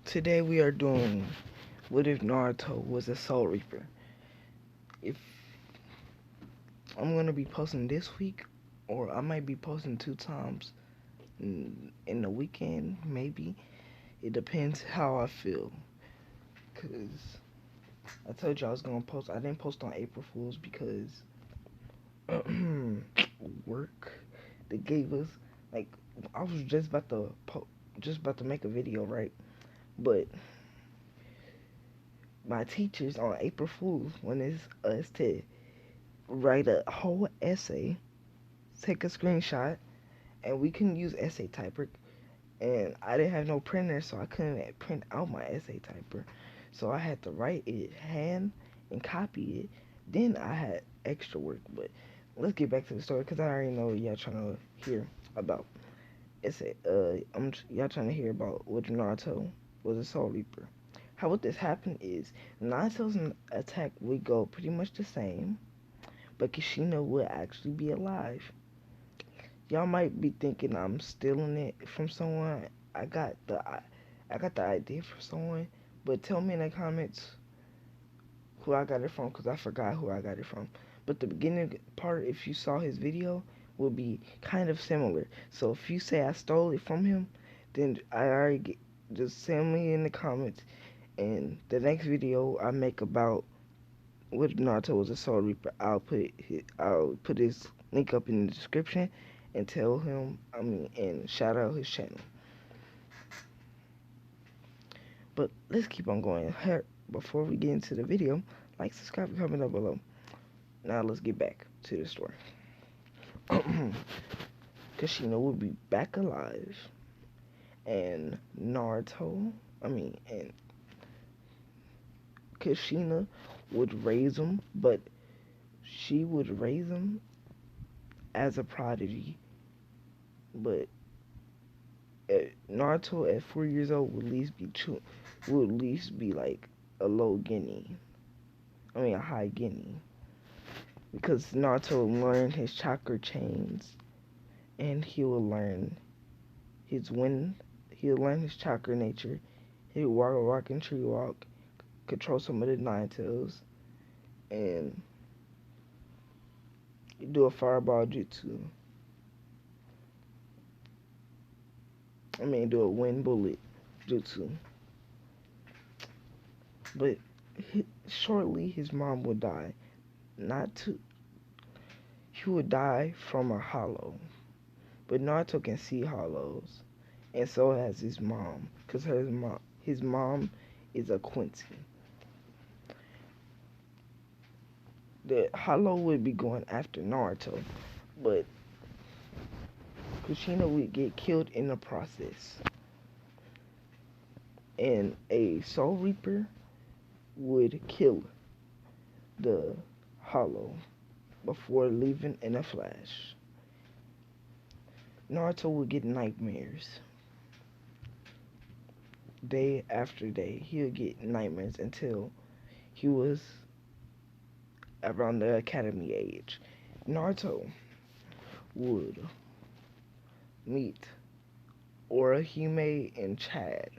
Today we are doing what if Naruto was a Soul Reaper. If I'm gonna be posting this week, or I might be posting 2 times in the weekend, maybe. It depends how I feel. Cause I told you I was gonna post. I didn't post on April Fools because work. They gave us like I was just about to make a video, right? But my teachers on April Fools wanted us to write a whole essay, take a screenshot, and we couldn't use essay typer. And I didn't have no printer, so I couldn't print out my essay typer. So I had to write it hand and copy it. Then I had extra work. But let's get back to the story because I already know y'all trying to hear about essay. Y'all trying to hear about what Naruto was a Soul Reaper. How would this happen is Naruto's attack would go pretty much the same, but Kushina would actually be alive. Y'all might be thinking I'm stealing it from someone. I got the I got the idea for someone, but tell me in the comments who I got it from because I forgot who I got it from. But the beginning part, if you saw his video, will be kind of similar. So if you say I stole it from him, then I already just send me in the comments. And the next video I make about what Naruto was a Soul Reaper, I'll put his link up in the description and tell him and shout out his channel. But let's keep on going. Before we get into the video, like, subscribe, comment down below. Now let's get back to the story. Kushina will be back alive, and and Kushina would raise him, but she would raise him as a prodigy. But Naruto at 4 years old would at least be like a low guinea. A high guinea. Because Naruto will learn his chakra chains, and he will learn his wind. He'll learn his chakra nature. He'll walk a rocking tree walk, control some of the nine tails, and do a fireball jutsu. Do a wind bullet jutsu. But shortly, his mom would die. He would die from a hollow. But Naruto can see hollows, and so has his mom, because his mom is a Quincy. The hollow would be going after Naruto, but Kushina would get killed in the process. And a Soul Reaper would kill the hollow before leaving in a flash. Naruto would get nightmares. Day after day, he would get nightmares until he was around the academy age. Naruto would meet Orihime and Chad.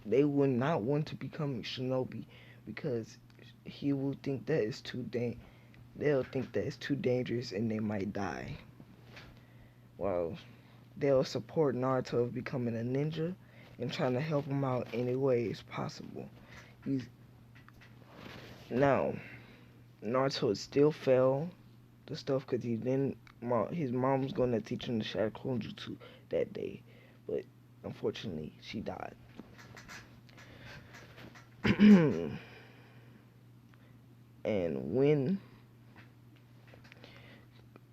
They would not want to become shinobi because he will think that it's they'll think that it's too dangerous and they might die. Well, they'll support Naruto of becoming a ninja and trying to help him out any way as possible. Now, Naruto would still fail the stuff because his mom was going to teach him the Shadow Clone Jutsu that day, but unfortunately she died. And when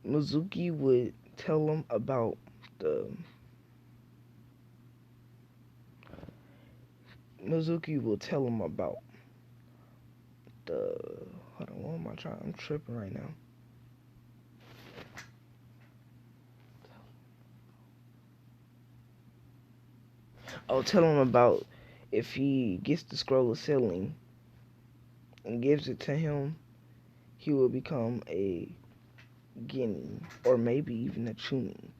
Mizuki would tell him about Mizuki will tell him about the hold on, what am I trying? I'm tripping right now. I'll tell him about if he gets the scroll of sealing and gives it to him, he will become a Genin, or maybe even a Chunin.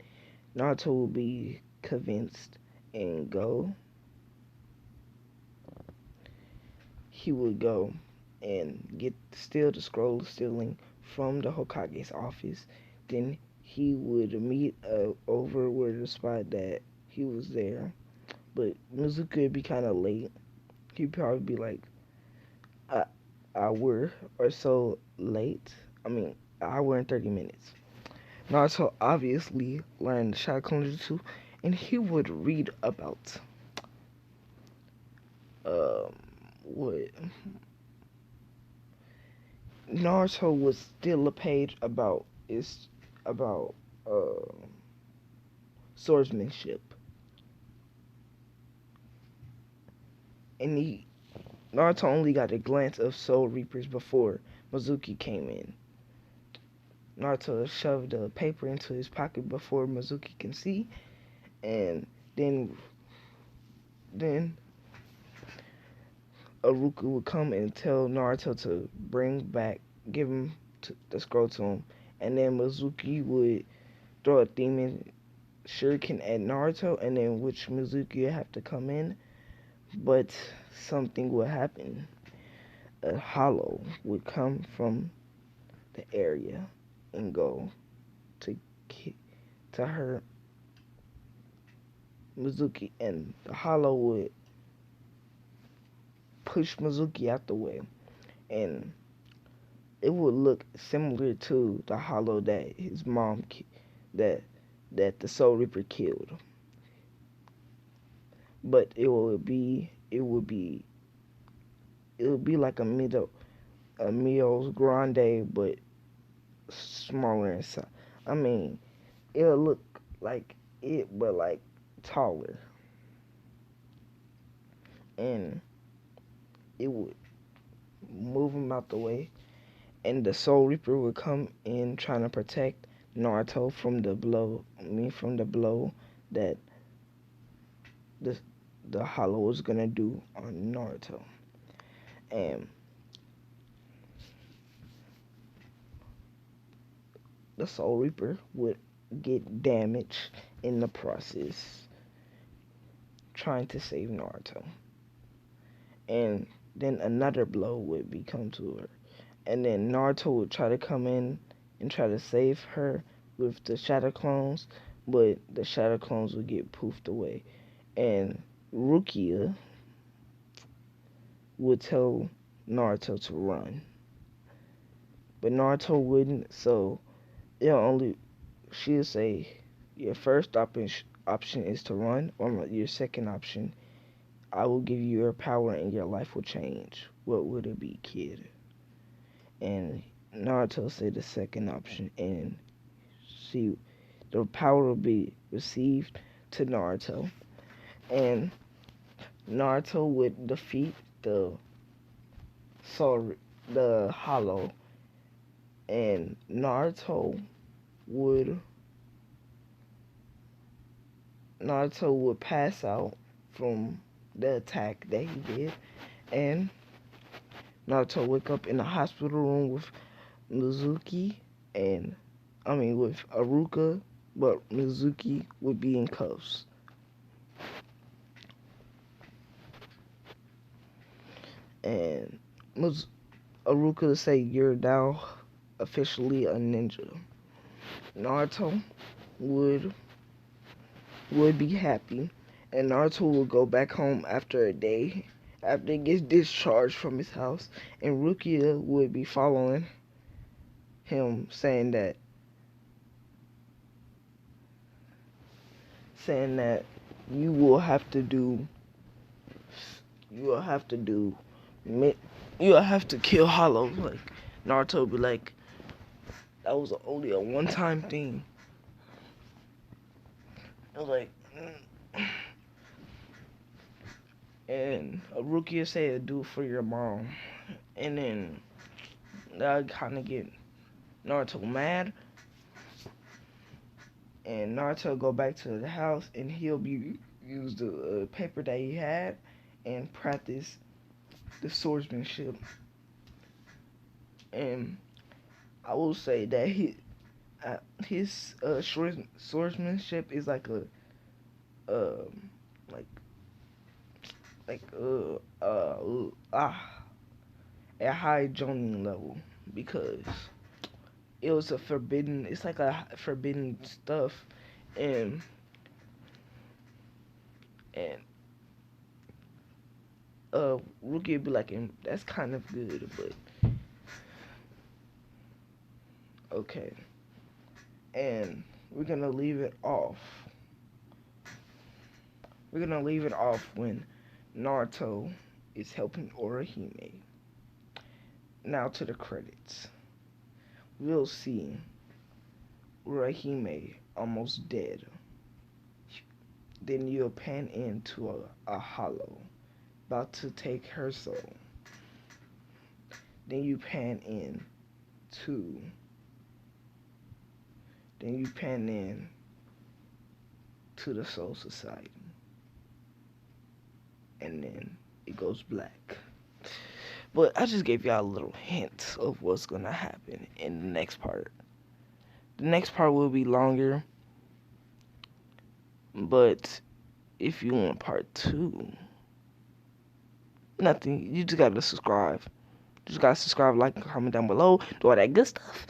Naruto will be convinced, and go. He would go and get steal the scroll of stealing from the Hokage's office. Then he would meet over where the spot that he was there. But Mizuki would be kind of late. He'd probably be like a hour or so late. I mean, an hour and 30 minutes. Naruto obviously learned the Shaolin Jutsu, and he would read about um what Naruto was still a page about is about uh swordsmanship, and Naruto only got a glance of Soul Reapers before Mizuki came in. Naruto shoved the paper into his pocket before Mizuki can see, and then Aruka would come and tell Naruto to give him the scroll to him, and then Mizuki would throw a demon shuriken at Naruto, and then which Mizuki would have to come in, but something would happen. A hollow would come from the area and go to to hurt Mizuki, and the hollow would push Mizuki out the way, and it would look similar to the hollow that his mom that the Soul Reaper killed, but it would be like a Mio's Grande, but smaller in size. I mean, it'll look like it, but like taller, and it would move him out the way, and the Soul Reaper would come in trying to protect Naruto from the blow. From the blow that the Hollow was gonna do on Naruto, and the Soul Reaper would get damaged in the process trying to save Naruto, and then another blow would come to her, and then Naruto would try to come in and try to save her with the Shadow Clones, but the Shadow Clones would get poofed away, and Rukia would tell Naruto to run, but Naruto wouldn't. So she'll say your first option is to run, or your second option, I will give you your power and your life will change. What would it be, kid? And Naruto said the second option, and the power will be received to Naruto, and Naruto would defeat the Hollow, and Naruto would pass out from the attack that he did, and Naruto wake up in the hospital room with Mizuki with Aruka, but Mizuki would be in cuffs. And Aruka would say, you're now officially a ninja. Naruto would be happy, and Naruto would go back home after a day, after he gets discharged from his house, and Rukia would be following him, saying that you will have to kill Hollow. Like, Naruto would be like, that was only a one-time thing. I was like, and Rukia said, do it for your mom. And then that kind of get Naruto mad, and Naruto go back to the house, and he'll use the paper that he had and practice the swordsmanship. And I will say that his swordsmanship is like like like at high joning level because it was a forbidden. It's like a forbidden stuff, and and Rookie would be like, that's kind of good, but okay. And we're gonna leave it off. We're gonna leave it off when Naruto is helping Orihime. Now to the credits. We'll see Orihime almost dead. Then you'll pan into a hollow about to take her soul. Then you pan in to the Soul Society. And then it goes black. But I just gave y'all a little hint of what's gonna happen in the next part. The next part will be longer, but if you want part 2, nothing. You just gotta subscribe. Just gotta subscribe, like, comment down below, do all that good stuff.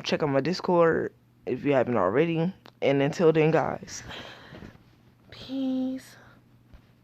Check out my Discord if you haven't already. And until then, guys, peace.